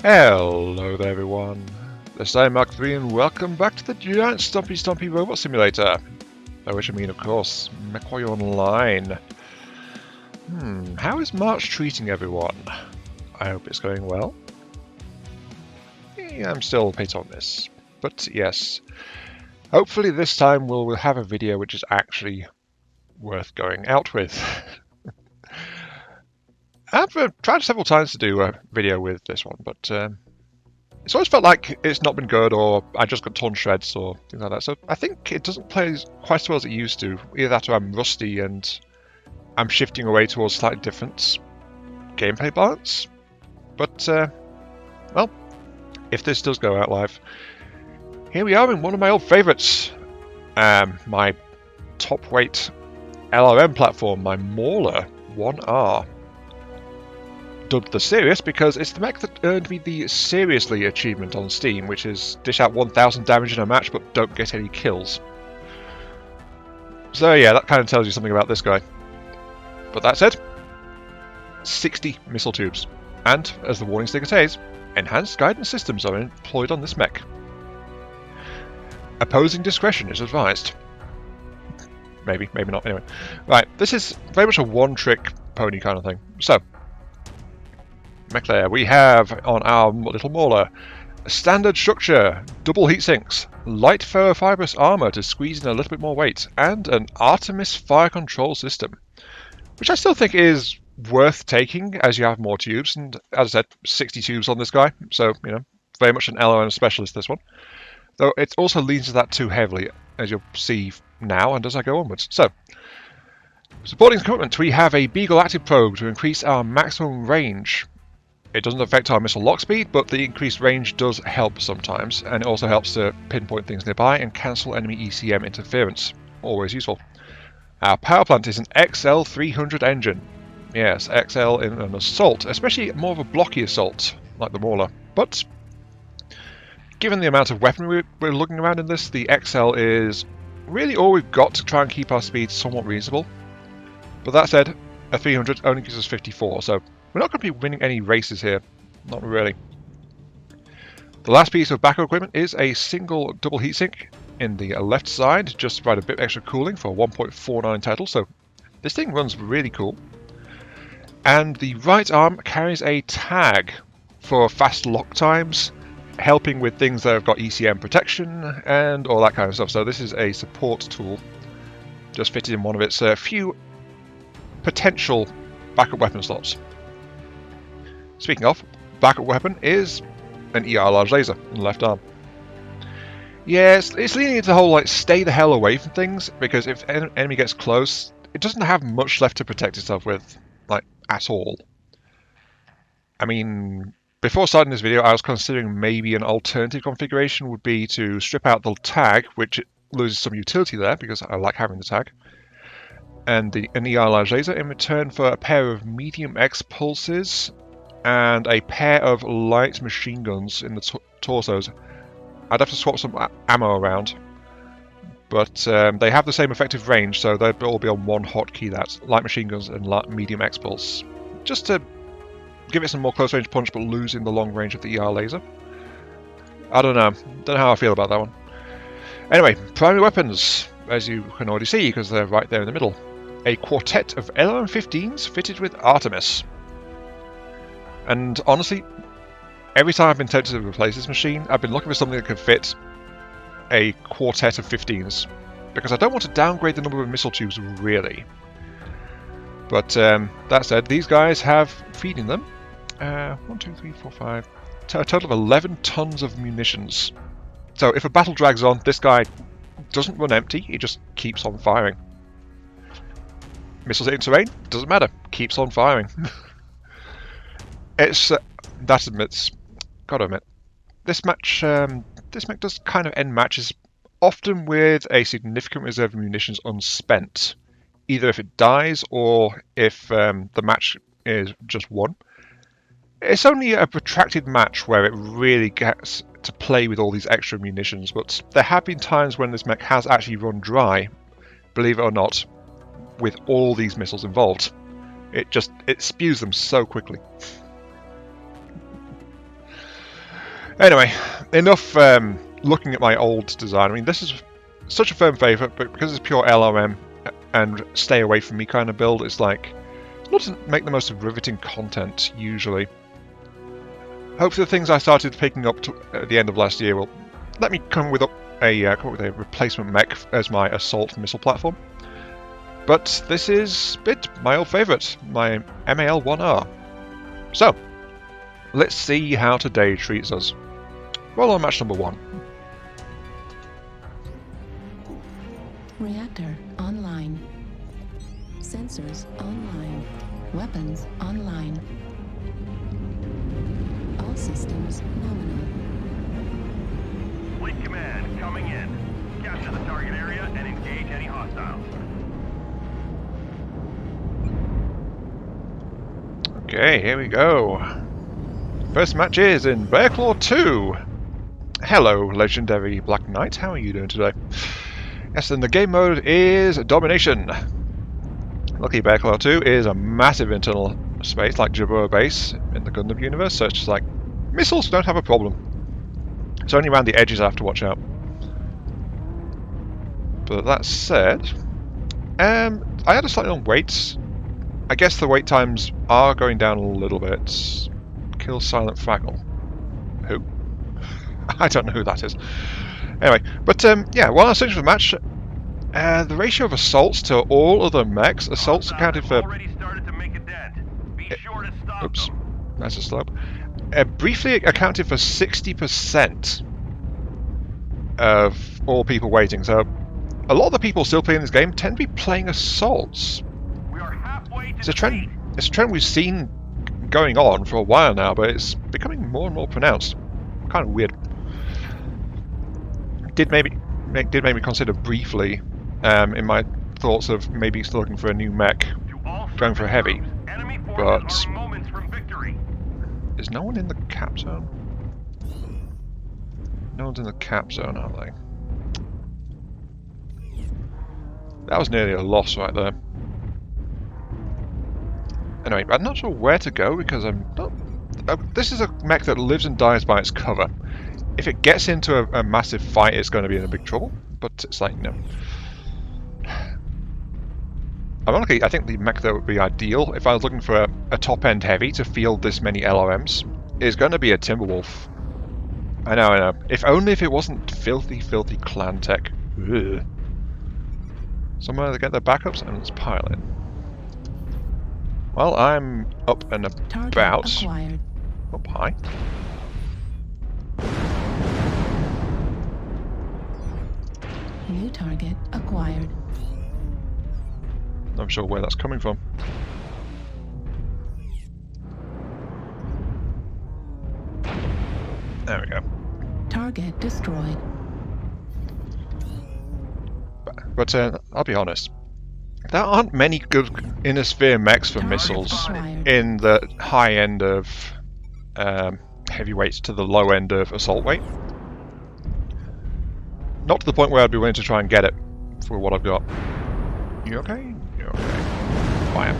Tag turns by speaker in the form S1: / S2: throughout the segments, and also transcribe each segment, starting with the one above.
S1: Hello there everyone, this is Mark3 and welcome back to the giant Stumpy Robot Simulator. By which I mean, of course, MWO Online. How is March treating everyone? I hope it's going well. Yeah, I'm still a bit on this, but yes. Hopefully this time we'll have a video which is actually worth going out with. I've tried several times to do a video with this one, but it's always felt like it's not been good, or I just got torn shreds, or things like that. So I think it doesn't play quite as well as it used to. Either that or I'm rusty and I'm shifting away towards slightly different gameplay balance. But, well, if this does go out live, here we are in one of my old favourites. My top weight LRM platform, my MAL-1R. Dubbed the Serious because it's the mech that earned me the Seriously achievement on Steam, which is dish out 1000 damage in a match but don't get any kills. So yeah, that kind of tells you something about this guy. But that said, 60 missile tubes. And, as the warning sticker says, enhanced guidance systems are employed on this mech. Opposing discretion is advised. Maybe, maybe not, anyway. Right, this is very much a one-trick pony kind of thing. So, mech layer, we have on our little Mauler a standard structure, double heat sinks, light ferrofibrous armor to squeeze in a little bit more weight, and an Artemis fire control system, which I still think is worth taking as you have more tubes. And as I said, 60 tubes on this guy, so you know, very much an LRM specialist this one. Though it also leans to that too heavily, as you'll see now and as I go onwards. So, supporting equipment, we have a Beagle active probe to increase our maximum range. It doesn't affect our missile lock speed, but the increased range does help sometimes, and it also helps to pinpoint things nearby and cancel enemy ECM interference. Always useful. Our power plant is an XL300 engine. Yes, XL in an assault, especially more of a blocky assault, like the Mauler. But, given the amount of weaponry we're looking around in this, the XL is really all we've got to try and keep our speed somewhat reasonable. But that said, a 300 only gives us 54, so we're not going to be winning any races here. Not really. The last piece of backup equipment is a single double heatsink in the left side, just to provide a bit extra cooling for 1.49 total, so this thing runs really cool. And the right arm carries a tag for fast lock times, helping with things that have got ECM protection and all that kind of stuff. So this is a support tool, just fitted in one of its few potential backup weapon slots. Speaking of, backup weapon is an ER large laser in the left arm. Yeah, it's leaning into the whole like stay the hell away from things, because if an enemy gets close, it doesn't have much left to protect itself with, like, at all. I mean, before starting this video, I was considering maybe an alternative configuration would be to strip out the tag, which it loses some utility there because I like having the tag, and an ER large laser in return for a pair of medium X pulses and a pair of light machine guns in the torsos. I'd have to swap some ammo around, but they have the same effective range, so they'll all be on one hotkey. That's light machine guns and medium X pulse, just to give it some more close range punch, but losing the long range of the ER laser. I don't know how I feel about that one. Anyway, primary weapons, as you can already see, because they're right there in the middle. A quartet of LRM-15s fitted with Artemis. And honestly, every time I've been tempted to replace this machine, I've been looking for something that could fit a quartet of 15s, because I don't want to downgrade the number of missile tubes, really. But that said, these guys have, feeding them, 1, 2, 3, 4, 5, a total of 11 tons of munitions. So if a battle drags on, this guy doesn't run empty, he just keeps on firing. Missiles hitting terrain, doesn't matter, keeps on firing. It's that admits, gotta admit, this mech does kind of end matches often with a significant reserve of munitions unspent, either if it dies or if the match is just won. It's only a protracted match where it really gets to play with all these extra munitions, but there have been times when this mech has actually run dry, believe it or not, with all these missiles involved. It spews them so quickly. Anyway, enough looking at my old design. I mean, this is such a firm favourite, but because it's pure LRM and stay away from me kind of build, it's like, it doesn't make the most of riveting content, usually. Hopefully the things I started picking up at the end of last year will let me come up with a replacement mech as my assault missile platform. But this is my old favourite, my MAL-1R. So, let's see how today treats us. Well, on match number 1.
S2: Reactor online. Sensors online. Weapons online. All systems nominal.
S3: Fleet command coming in. Capture the target area and engage any hostiles.
S1: Okay, here we go. First match is in Bearclaw 2. Hello, legendary Black Knight. How are you doing today? Yes, and the game mode is Domination. Lucky Bearclaw 2 is a massive internal space like Jabura base in the Gundam universe, so it's just like missiles don't have a problem. It's only around the edges I have to watch out. But that said, I had a slightly long wait. I guess the wait times are going down a little bit. Kill Silent Fraggle. Who? I don't know who that is. Anyway, but yeah, while I was searching for the match, the ratio of assaults to all other mechs, assaults accounted for... Oops, that's a slope. Briefly accounted for 60% of all people waiting, so a lot of the people still playing this game tend to be playing assaults. It's a trend we've seen going on for a while now, but it's becoming more and more pronounced. Kind of weird. Did make me consider briefly in my thoughts of maybe still looking for a new mech, going for a heavy, but is no one in the cap zone? No one's in the cap zone, are they? That was nearly a loss right there. Anyway, I'm not sure where to go because I'm not... this is a mech that lives and dies by its cover. If it gets into a massive fight, it's going to be in a big trouble. But it's like, no. Ironically, I think the mech that would be ideal if I was looking for a top-end heavy to field this many LRMs is going to be a Timberwolf. I know. If only if it wasn't filthy, filthy clan tech. Ugh. Somewhere to get their backups and let's pile in. Well, I'm up and about. Up high.
S2: New target acquired.
S1: Not sure where that's coming from. There we go.
S2: Target destroyed.
S1: But I'll be honest. There aren't many good inner sphere mechs for missiles in the high end of heavyweights to the low end of assault weight. Not to the point where I'd be willing to try and get it for what I've got. You okay? You're okay. Fire.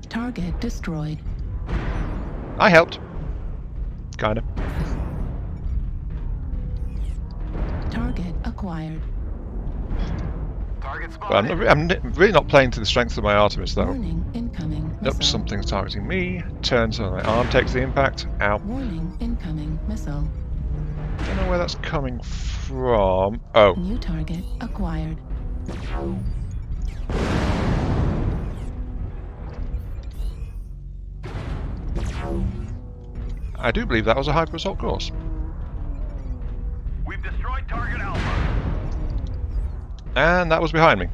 S2: Target destroyed.
S1: I helped. Kinda.
S2: Target acquired.
S3: Target
S1: But I'm really not playing to the strength of my Artemis though.
S2: Warning, incoming
S1: Nope,
S2: missile.
S1: something's targeting me. Turns on my arm, takes the impact. Ow.
S2: Warning, incoming missile.
S1: Don't know where that's coming from. Oh.
S2: New target acquired.
S1: I do believe that was a hyper assault course.
S3: We've destroyed target Alpha.
S1: And that was behind me.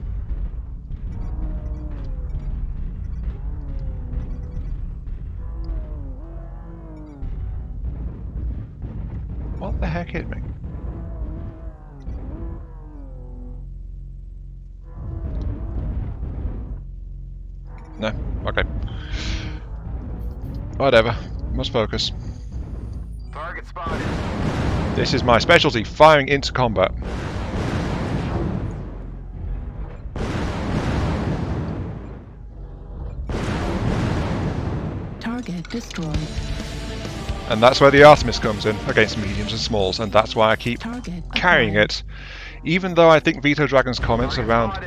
S1: What the heck hit me? No? Okay. Whatever. Must focus.
S3: Target spotted.
S1: This is my specialty, firing into combat.
S2: Target destroyed.
S1: And that's where the Artemis comes in, against mediums and smalls, and that's why I keep
S2: Target
S1: carrying
S2: acquired.
S1: it. Even though I think Vito Dragon's comments around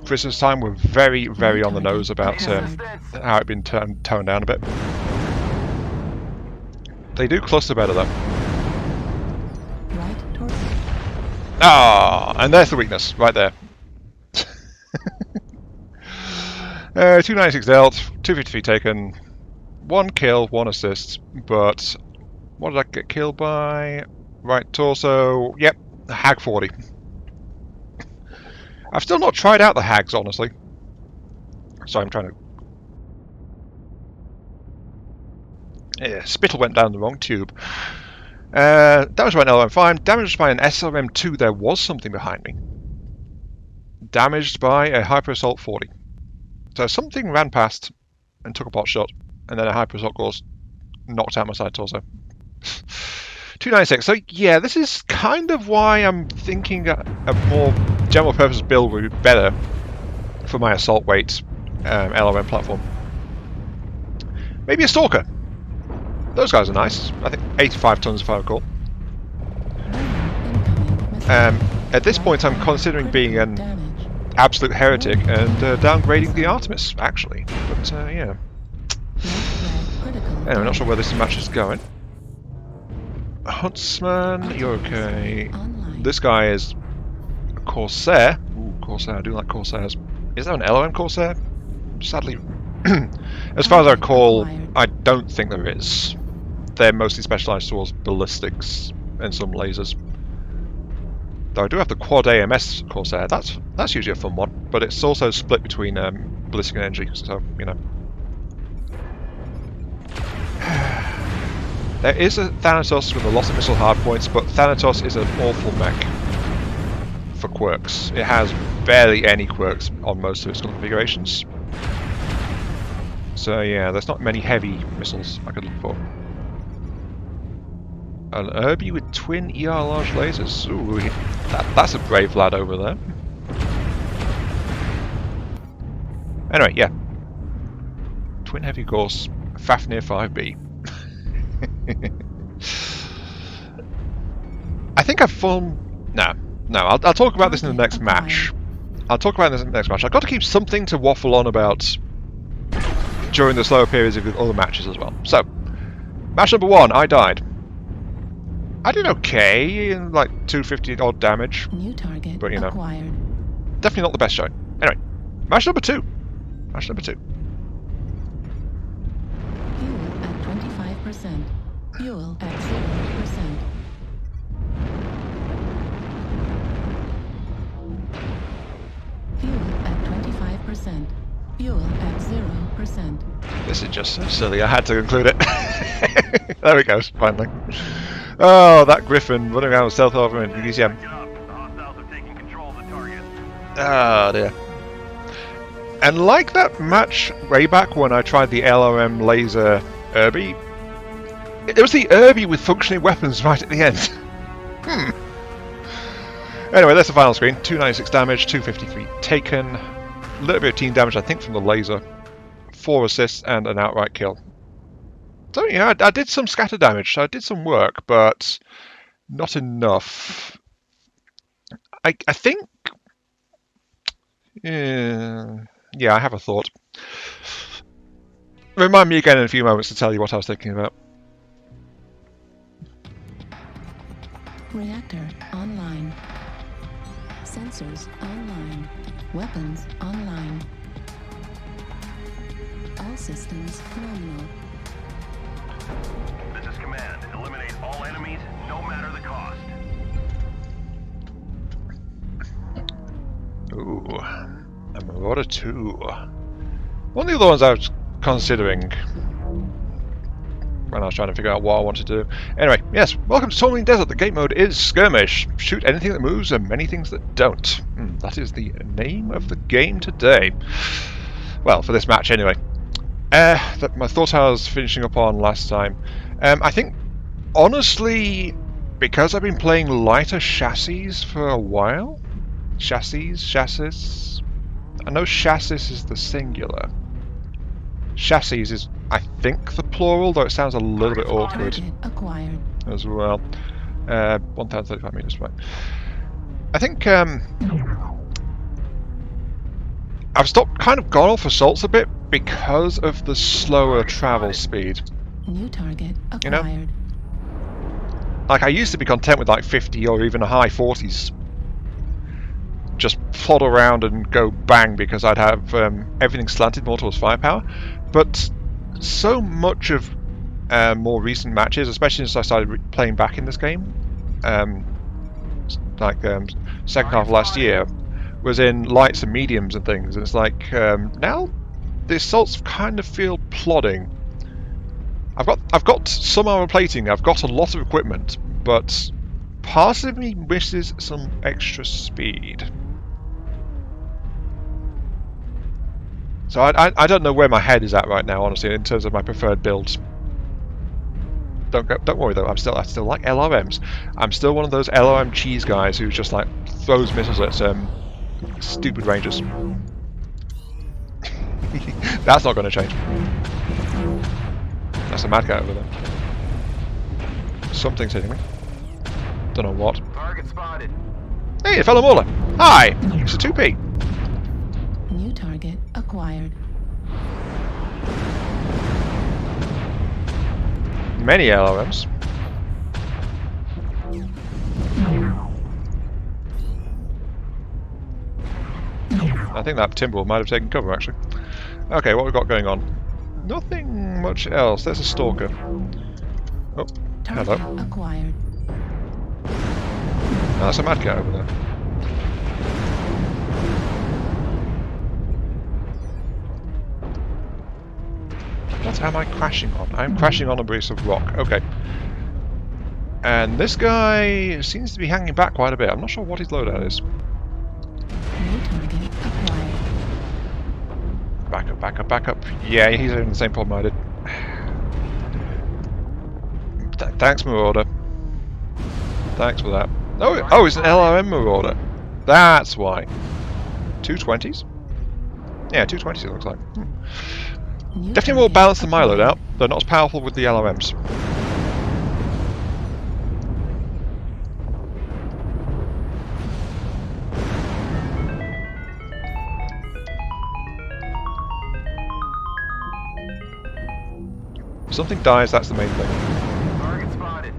S1: Christmas time were very, very on the nose about how it'd been toned down a bit. They do cluster better though.
S2: Right torpedo.
S1: Ah, and there's the weakness, right there. 296 dealt, 253 taken, 1 kill, 1 assist, but what did I get killed by? Right torso, yep, Hag 40. I've still not tried out the Hags, honestly. So I'm trying to... Yeah, spittle went down the wrong tube. Damage by an LRM 5, damaged by an SRM 2, there was something behind me. Damaged by a Hyper Assault 40. So something ran past and took a pot shot, and then a Hyper Assault course knocked out my side torso. 296. So yeah, this is kind of why I'm thinking a more general purpose build would be better for my assault weight LRM platform. Maybe a Stalker. Those guys are nice. I think 85 tons if I recall. At this point I'm considering being an absolute heretic and downgrading the Artemis, actually. But yeah. Anyway, I'm not sure where this match is going. Huntsman, you're okay. This guy is a Corsair. Ooh, Corsair, I do like Corsairs. Is there an LRM Corsair? Sadly, as far as I recall, I don't think there is. They're mostly specialised towards ballistics and some lasers. Though I do have the Quad AMS Corsair. That's usually a fun one, but it's also split between ballistic and energy, so, you know. There is a Thanatos with a lot of missile hardpoints, but Thanatos is an awful mech for quirks. It has barely any quirks on most of its configurations. So yeah, there's not many heavy missiles I could look for. An Irby with twin ER large lasers. Ooh, that's a brave lad over there. Anyway, yeah. Twin heavy course, Fafnir 5B. I think I've formed... No, I'll talk about this in the next match. I've got to keep something to waffle on about during the slower periods of the other matches as well. So, match number 1, I died. I did okay in like 250 odd damage.
S2: New target
S1: but you know,
S2: acquired.
S1: definitely not the best showing. Anyway, match number 2. Match number 2.
S2: Fuel at 25%. Fuel at 0%. Fuel at 25%. Fuel at 0%.
S1: This is just so silly, I had to include it. There it goes, finally. Oh, that Griffin running around with stealth over in ECM. Oh dear. And like that match way back when I tried the LRM laser Irby, it was the Irby with functioning weapons right at the end. Anyway, that's the final screen. 296 damage, 253 taken. A little bit of team damage, I think, from the laser. 4 assists and an outright kill. So yeah, I did some scatter damage, so I did some work, but not enough. I think... yeah, I have a thought. Remind me again in a few moments to tell you what I was thinking about.
S2: Reactor online. Sensors online. Weapons online. All systems nominal.
S3: This is command. Eliminate all enemies, no matter the cost.
S1: Ooh, a Marauder 2. One of the other ones I was considering when I was trying to figure out what I wanted to do. Anyway, yes, welcome to Tourmaline Desert. The game mode is Skirmish. Shoot anything that moves and many things that don't. That is the name of the game today. Well, for this match anyway. My thought I was finishing up on last time. I think, honestly, because I've been playing lighter chassis for a while. Chassis. I know chassis is the singular. Chassis is, I think, the plural, though it sounds a little bit awkward
S2: Target acquired.
S1: as well. 1,035 meters, right. I think I've kind of gone off assaults a bit because of the slower travel speed.
S2: New target acquired.
S1: You know? Like, I used to be content with like 50 or even a high 40s. Just plod around and go bang because I'd have everything slanted more towards firepower. But so much of more recent matches, especially since I started playing back in this game, second half of last year, was in lights and mediums and things. And it's like now the assaults kind of feel plodding. I've got some armor plating, I've got a lot of equipment, but part of me misses some extra speed. So I don't know where my head is at right now, honestly, in terms of my preferred builds. Don't worry though, I still like LRMs. I'm still one of those LRM cheese guys who just like throws missiles at stupid rangers. That's not going to change. That's a mad guy over there. Something's hitting me. Don't know what.
S3: Target spotted.
S1: Hey, fellow Mauler! Hi! It's a 2P.
S2: New target acquired.
S1: Many LRMs. I think that Timber might have taken cover, actually. Okay, what we've got going on? Nothing much else. There's a stalker. Oh,
S2: Target
S1: hello.
S2: acquired.
S1: Oh, that's a mad cat over there. What am I crashing on? I'm crashing on a piece of rock. Okay. And this guy seems to be hanging back quite a bit. I'm not sure what his loadout is.
S2: New target acquired.
S1: Back up, back up, back up. Yeah, he's having the same problem I did. Thanks, Marauder. Thanks for that. Oh, it's an LRM Marauder. That's why. 220s? Yeah, 220s it looks like.
S2: New
S1: Definitely more
S2: target
S1: balanced than my
S2: acquired.
S1: loadout, though not as powerful with the LRMs. If something dies, that's the main thing.
S3: Target spotted.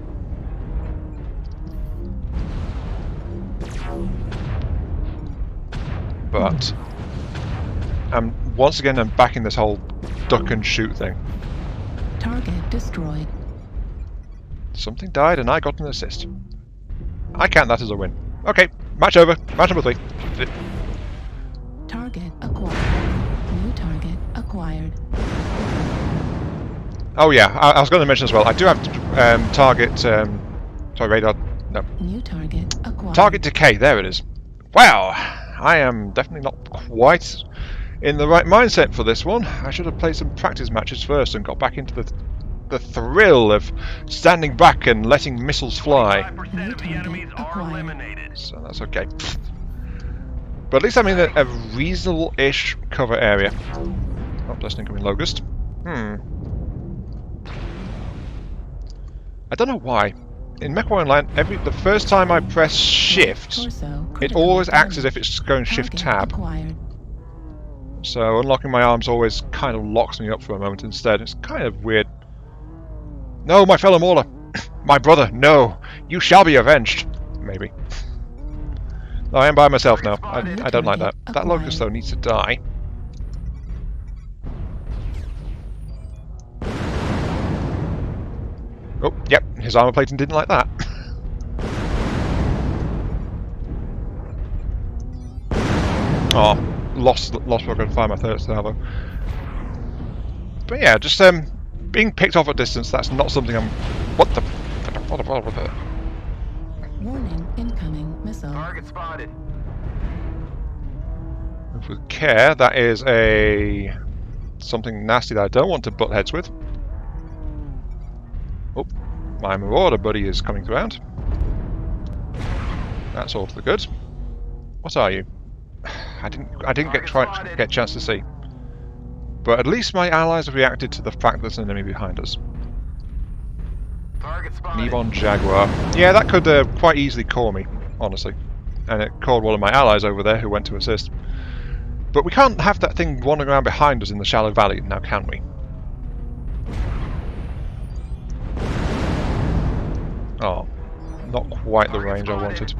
S1: But once again, I'm back in this whole duck and shoot thing.
S2: Target destroyed.
S1: Something died and I got an assist. I count that as a win. Okay, match over. Match number 3.
S2: Target acquired. New target acquired.
S1: Oh yeah, I was going to mention as well, I do have target... sorry, radar... No.
S2: New target acquired.
S1: Target decay, there it is. Wow, I am definitely not quite in the right mindset for this one. I should have played some practice matches first and got back into the thrill of standing back and letting missiles fly.
S3: 5% of the enemies are eliminated.
S1: So that's okay. But at least I'm in a reasonable-ish cover area. Oh, that's incoming Locust. I don't know why. In MWO Online, the first time I press Shift,
S2: Torso
S1: it
S2: critical
S1: always acts as
S2: damage.
S1: if it's going Shift
S2: Target
S1: Tab.
S2: acquired.
S1: So unlocking my arms always kind of locks me up for a moment instead. It's kind of weird. No, my fellow Mauler! My brother, no! You shall be avenged! Maybe. I am by myself now. I don't like that. That Locust, though, needs to die. Oh, yep, his armor plating didn't like that. Oh, lost where I could find my third salvo. But yeah, just being picked off at distance, that's not something I'm... What the...
S2: Warning, incoming missile.
S3: Target spotted.
S1: With care, that is a... something nasty that I don't want to butt heads with. Oh, my Marauder buddy is coming around. That's all for the good. What are you? I didn't get a chance to see. But at least my allies have reacted to the fact that there's an enemy behind us.
S3: Target spotted.
S1: Nevon Jaguar. Yeah, that could quite easily core me, honestly. And it cored one of my allies over there who went to assist. But we can't have that thing wandering around behind us in the shallow valley, now can we? Oh, not quite the range I wanted.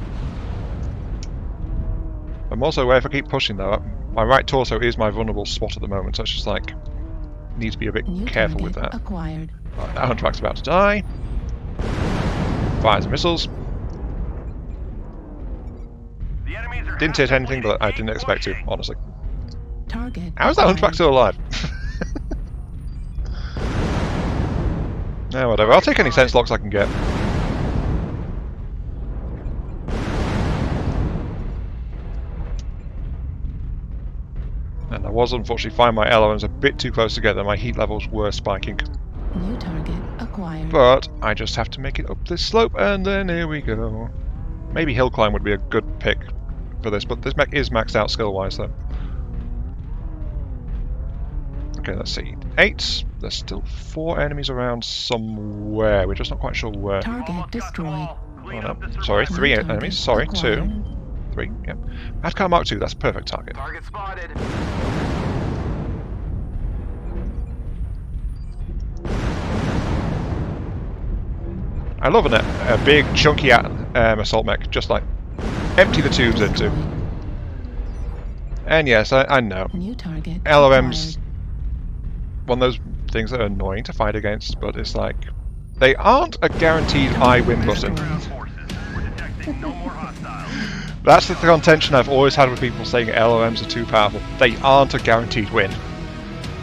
S1: I'm also aware if I keep pushing though, my right torso is my vulnerable spot at the moment, so it's just like, need to be a bit careful with that.
S2: Acquired.
S1: Right, that Huntrack's about to die. Fires missiles.
S3: The enemies are
S1: Didn't hit anything,
S3: actively
S1: but I didn't expect to,
S3: engaging.
S1: honestly.
S2: Target.
S1: How is that Huntrack still alive? No, whatever. I'll take any sense locks I can get. And I was unfortunately finding my LRMs a bit too close together. My heat levels were spiking.
S2: New target acquired.
S1: But I just have to make it up this slope, and then here we go. Maybe hill climb would be a good pick for this, but this mech is maxed out skill-wise, though. Okay, let's see. 8. There's still 4 enemies around somewhere. We're just not quite sure where.
S2: Target destroyed.
S3: Clean
S1: Oh,
S3: up
S1: no.
S3: the
S1: Sorry,
S3: survivors.
S1: 3
S2: Target
S1: enemies. Sorry, 2.
S2: acquired.
S1: 3, yep. Adcar Mark 2, that's a perfect target.
S3: Target spotted.
S1: I love a big, chunky assault mech, just like empty the tubes into. And yes, I know.
S2: New target.
S1: LRM's one of those things that are annoying to fight against, but it's like, they aren't a guaranteed I win button.
S3: Ground forces. We're detecting no more hostiles.
S1: That's the contention I've always had with people saying LRMs are too powerful. They aren't a guaranteed win.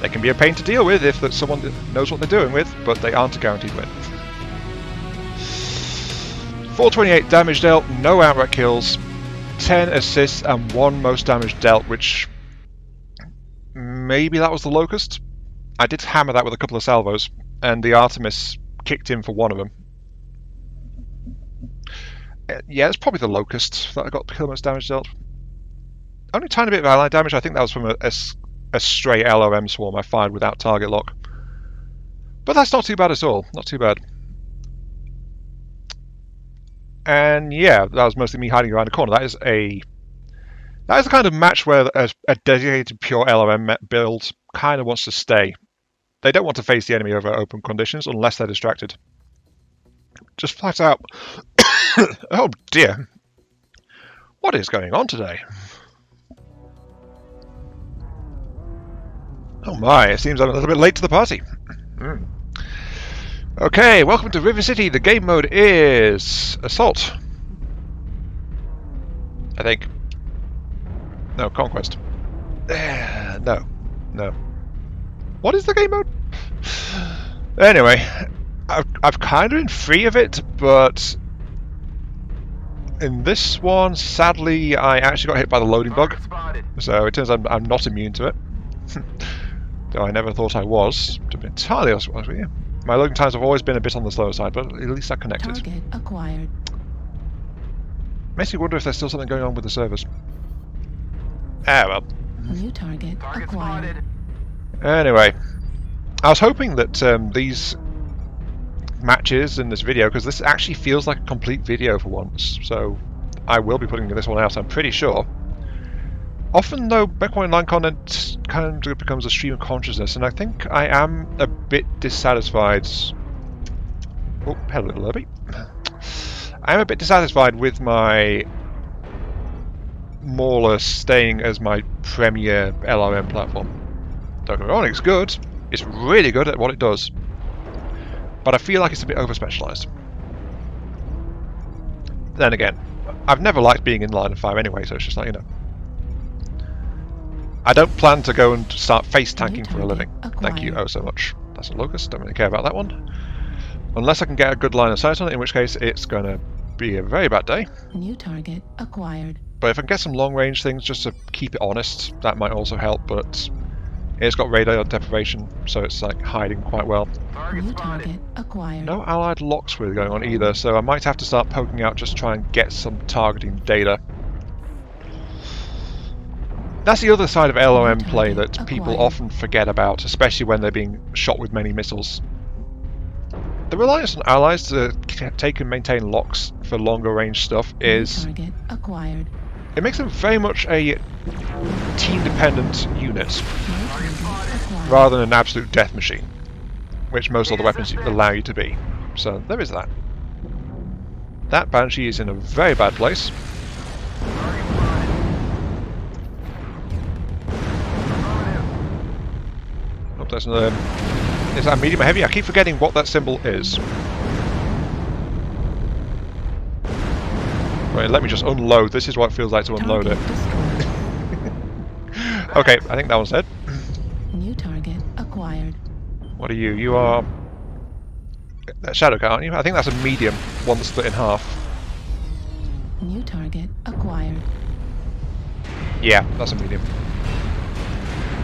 S1: They can be a pain to deal with if that's someone that knows what they're doing with, but they aren't a guaranteed win. 428 damage dealt, no outright kills, 10 assists and 1 most damage dealt, which maybe that was the Locust. I did hammer that with a couple of salvos, and the Artemis kicked in for one of them. Yeah, it's probably the Locust that I got the most damage dealt. Only a tiny bit of ally damage. I think that was from a stray LRM swarm I fired without target lock. But that's not too bad at all. Not too bad. And yeah, that was mostly me hiding around the corner. That is the kind of match where a dedicated pure LRM build kind of wants to stay. They don't want to face the enemy over open conditions unless they're distracted. Just flat out. Oh dear. What is going on today? Oh my, it seems I'm a little bit late to the party. Okay, welcome to River City. The game mode is Assault. I think. No, Conquest. No. What is the game mode? Anyway, I've kind of been free of it, but in this one, sadly, I actually got hit by the loading bug. So it turns out I'm not immune to it. Though I never thought I was, to be entirely honest with you. My loading times have always been a bit on the slower side, but at least I connected.
S2: Target acquired.
S1: Makes me wonder if there's still something going on with the servers. Ah, well.
S2: New target acquired.
S1: Anyway, I was hoping that these matches in this video, because this actually feels like a complete video for once, so I will be putting this one out, I'm pretty sure. Often, though, Mech Online content kind of becomes a stream of consciousness, and I think I am a bit dissatisfied. Oh, hello, little Irby. I am a bit dissatisfied with my Mauler staying as my premier LRM platform. Don't get me wrong, it's good. It's really good at what it does. But I feel like it's a bit over-specialised. Then again, I've never liked being in line of fire anyway, so it's just like, you know. I don't plan to go and start face tanking for a living. Thank you oh so much. That's a Locust, don't really care about that one. Unless I can get a good line of sight on it, in which case it's going to be a very bad day.
S2: New target acquired.
S1: But if I can get some long range things just to keep it honest, that might also help, but it's got radar deprivation, so it's like hiding quite well.
S2: New target acquired.
S1: No allied locks really going on either, so I might have to start poking out just to try and get some targeting data. That's the other side of LRM play
S2: Target
S1: that people
S2: acquired.
S1: often forget about, especially when they're being shot with many missiles. The reliance on allies to take and maintain locks for longer range stuff
S2: New
S1: is...
S2: target acquired.
S1: It makes them very much a team-dependent unit,
S2: New target acquired.
S1: rather than an absolute death machine, which most other weapons allow you to be. So there is that. That Banshee is in a very bad place. Oh, there's another... Is that medium or heavy? I keep forgetting what that symbol is. Right, let me just unload. This is what it feels like to unload it.
S2: Target destroyed.
S1: Okay, I think that one's dead.
S2: New target acquired.
S1: What are you? You are... a Shadow Cat, aren't you? I think that's a medium, one that's split in half.
S2: New target acquired.
S1: Yeah, that's a medium.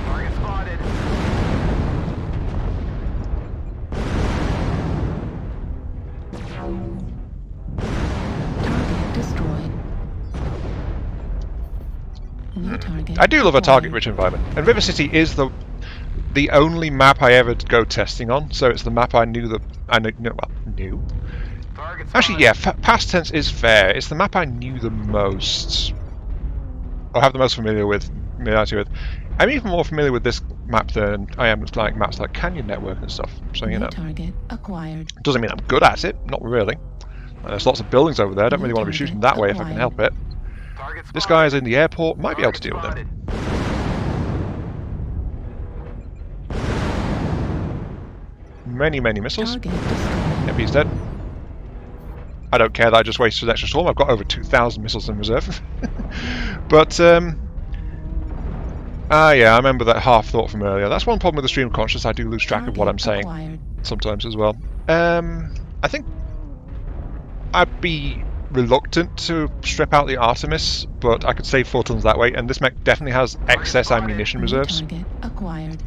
S3: Target spotted.
S2: Target destroyed. New target.
S1: I do love a
S2: acquired.
S1: target-rich environment, and River City is the only map I ever go testing on. So it's the map I knew that I knew. Well, knew.
S3: Target
S1: Actually,
S3: spotted.
S1: yeah, past tense is fair. It's the map I knew the most, or have the most familiarity with. I'm even more familiar with this map than I am with like maps like Canyon Network and stuff. So you
S2: New
S1: know,
S2: target acquired.
S1: doesn't mean I'm good at it. Not really. There's lots of buildings over there. I don't
S2: New
S1: really want to be
S2: target
S1: shooting that way if I can
S2: acquired.
S1: help it.
S3: Target
S1: This
S3: spotted.
S1: guy is in the airport. Might be able to deal with
S3: Target
S1: him.
S3: spotted.
S1: Many missiles.
S2: Target destroyed.
S1: Yep, he's dead. I don't care that I just wasted an extra storm. I've got over 2,000 missiles in reserve. But, yeah, I remember that half thought from earlier. That's one problem with the stream of conscious. I do lose track of what I'm saying
S2: Acquired.
S1: sometimes as well. I think I'd be reluctant to strip out the Artemis, but I could save photons that way, and this mech definitely has excess ammunition
S2: New
S1: reserves.
S2: target acquired.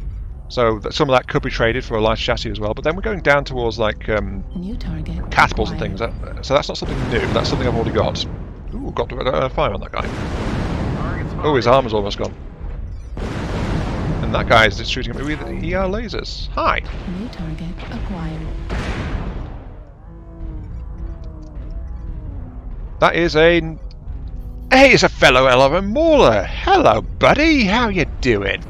S1: So some of that could be traded for a light chassis as well, but then we're going down towards like
S2: New target
S1: catapults and
S2: acquired.
S1: things. So that's not something new. That's something I've already got. Ooh, got to fire on that guy.
S3: Target spotted.
S1: Oh, his armor's almost gone. And that guy is just shooting at me with ER lasers. Hi.
S2: New target acquired.
S1: That is a... Hey, it's a fellow LRM Mauler. Hello, buddy. How you doing?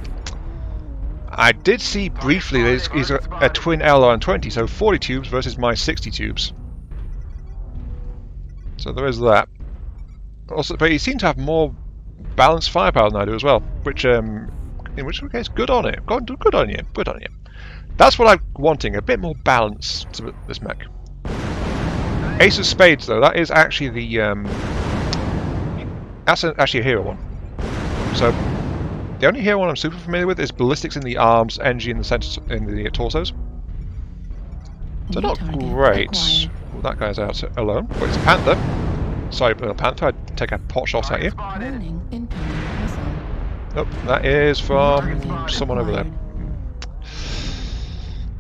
S1: I did see briefly that he's a twin LRM-20, so 40 tubes versus my 60 tubes. So there is that. Also, but he seemed to have more balanced firepower than I do as well, which, in which case, good on it. Good on you. Good on you. That's what I'm wanting, a bit more balance to this mech. Ace of Spades, though, that is actually the, that's actually a hero one. So, the only hero one I'm super familiar with is ballistics in the arms, energy in the center, in the torsos. So
S2: New
S1: not
S2: target
S1: great.
S2: acquired.
S1: Well, that guy's out alone. But it's a Panther. Sorry, Panther, I'd take a pot shot at you.
S3: Target spotted.
S2: Warning, incoming missile.
S1: Nope, that is from
S2: New target
S1: someone over there.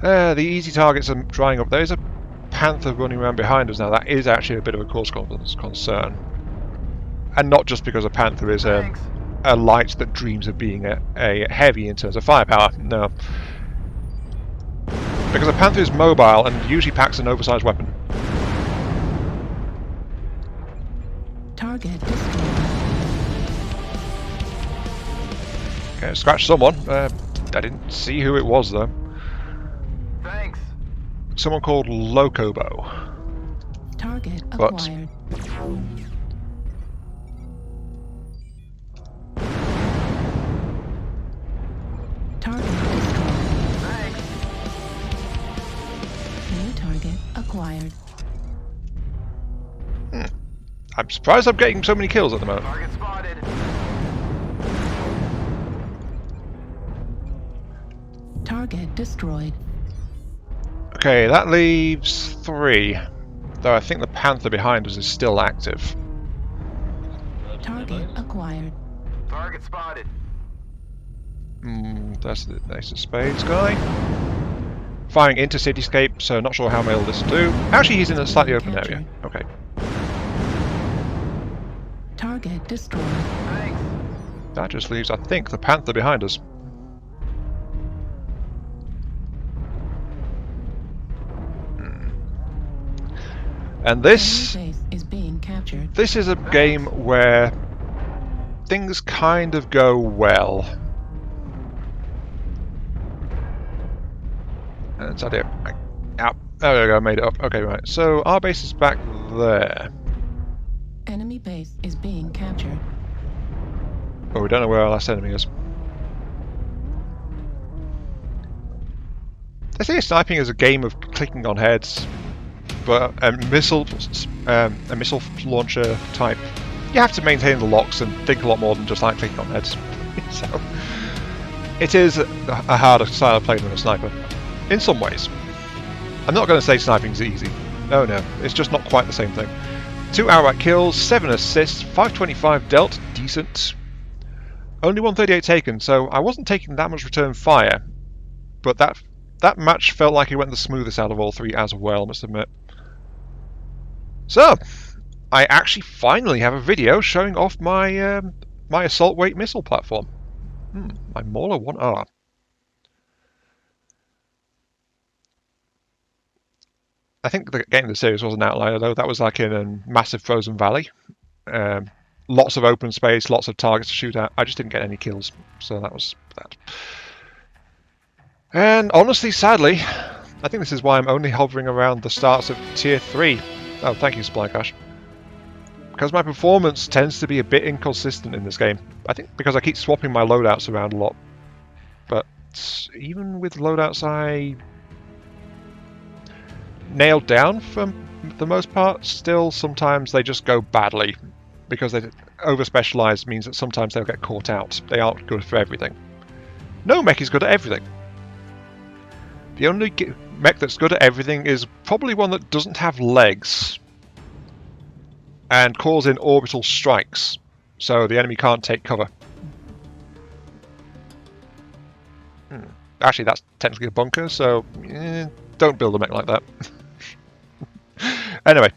S2: acquired.
S1: The easy targets are drying up. There is a Panther running around behind us now. That is actually a bit of a cause for concern. And not just because a Panther is
S3: Thanks.
S1: a light that dreams of being a heavy in terms of firepower. No. Because a Panther is mobile and usually packs an oversized weapon.
S2: Target destroyed.
S1: Okay, scratch someone. I didn't see who it was though.
S3: Thanks.
S1: Someone called Locobo.
S2: Target
S1: But-
S2: acquired. Target destroyed.
S3: Thanks.
S2: New target acquired.
S1: I'm surprised I'm getting so many kills at the moment.
S3: Target spotted.
S2: Target destroyed.
S1: Okay, that leaves 3. Though I think the Panther behind us is still active.
S2: Target acquired.
S3: Target spotted.
S1: That's the Ace of Spades guy. Firing into Cityscape, so not sure how well this will do. Actually, he's in a slightly open area. Okay.
S2: Target destroyed.
S3: Thanks.
S1: That just leaves, I think, the Panther behind us. And this
S2: Enemy base is being captured.
S1: this is a game where things kind of go well. And it's idea. Out. There we go, I made it up. Okay, right. So our base is back there.
S2: Enemy base is being captured.
S1: But we don't know where our last enemy is. They say sniping is a game of clicking on heads, but a missile launcher type, you have to maintain the locks and think a lot more than just like clicking on heads. So it is a harder style of play than a sniper, in some ways. I'm not going to say sniping's easy. No, it's just not quite the same thing. 2 outright kills, 7 assists, 525 dealt, decent. Only 138 taken, so I wasn't taking that much return fire, but that match felt like it went the smoothest out of all three as well, I must admit. So, I actually finally have a video showing off my my assault weight missile platform. My MAL-1R. I think the game of the series was an outlier though. That was like in a massive frozen valley. Lots of open space, lots of targets to shoot at. I just didn't get any kills, so that was that. And honestly, sadly, I think this is why I'm only hovering around the starts of Tier 3. Oh, thank you, Supply Cache. Because my performance tends to be a bit inconsistent in this game. I think because I keep swapping my loadouts around a lot. But even with loadouts I nailed down for the most part, still sometimes they just go badly. Because they over-specialised means that sometimes they'll get caught out. They aren't good for everything. No mech is good at everything. The only mech that's good at everything is probably one that doesn't have legs and calls in orbital strikes, so the enemy can't take cover. Actually, that's technically a bunker, so don't build a mech like that. Anyway,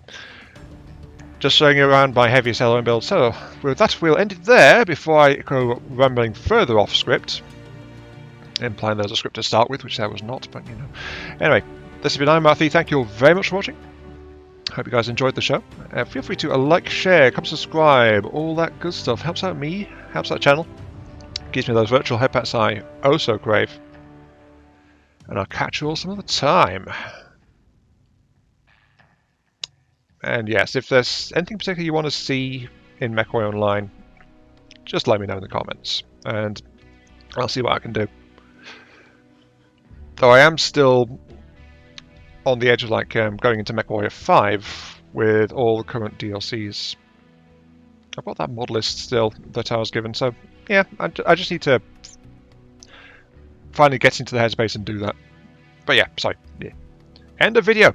S1: just showing you around my heaviest LRM build. So with that, we'll end it there before I go rambling further off script. Implying there's a script to start with, which there was not, but you know. Anyway, this has been I'm Marthy. Thank you all very much for watching. Hope you guys enjoyed the show. Feel free to like, share, come subscribe, all that good stuff. Helps out me, helps out the channel. Gives me those virtual headpats I oh so crave. And I'll catch you all some other time. And yes, if there's anything particular you want to see in MechWarrior Online, just let me know in the comments, and I'll see what I can do. Though I am still on the edge of like going into MechWarrior 5 with all the current DLCs. I've got that mod list still that I was given, so yeah, I just need to finally get into the headspace and do that. But yeah, sorry. Yeah. End of video.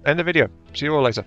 S1: End of video. See you all later.